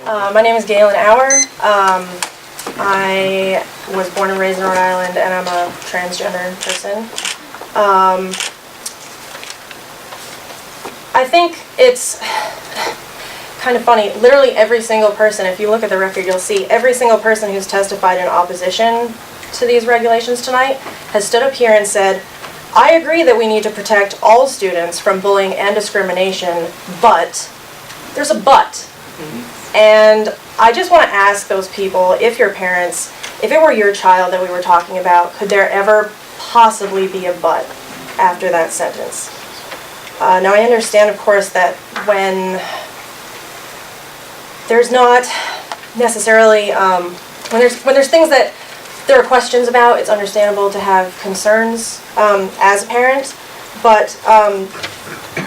My name is Galen Ahlstrand. I was born and raised in Rhode Island, and I'm a transgender person. I think it's kind of funny. Literally every single person, if you look at the record, you'll see every single person who's testified in opposition to these regulations tonight has stood up here and said, I agree that we need to protect all students from bullying and discrimination, but there's a but. And I just want to ask those people, if your parents, if it were your child that we were talking about, could there ever possibly be a but after that sentence? Now I understand, of course, that when there's not necessarily, when there's things that there are questions about, it's understandable to have concerns as a parent, but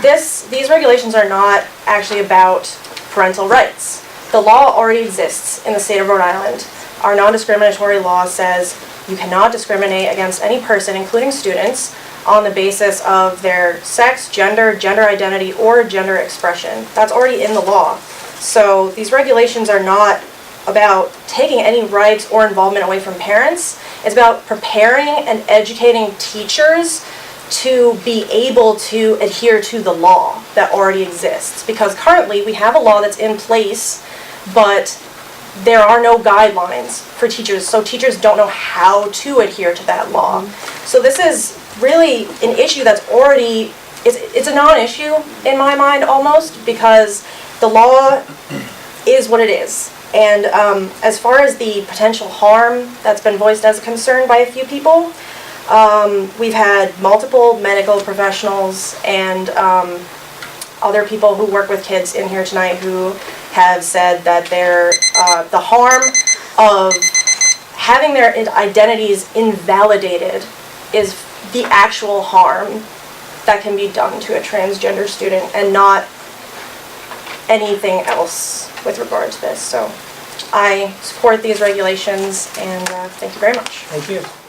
these regulations are not actually about parental rights. The law already exists in the state of Rhode Island. Our non-discriminatory law says you cannot discriminate against any person, including students, on the basis of their sex, gender, gender identity, or gender expression. That's already in the law. So these regulations are not about taking any rights or involvement away from parents. It's about preparing and educating teachers to be able to adhere to the law that already exists. Because currently we have a law that's in place, but there are no guidelines for teachers, so teachers don't know how to adhere to that law. So this is really an issue that's already, it's a non-issue in my mind almost, because the law is what it is. And as far as the potential harm that's been voiced as a concern by a few people, we've had multiple medical professionals and other people who work with kids in here tonight who have said that the harm of having their identities invalidated is the actual harm that can be done to a transgender student and not anything else with regard to this. So I support these regulations, and thank you very much. Thank you.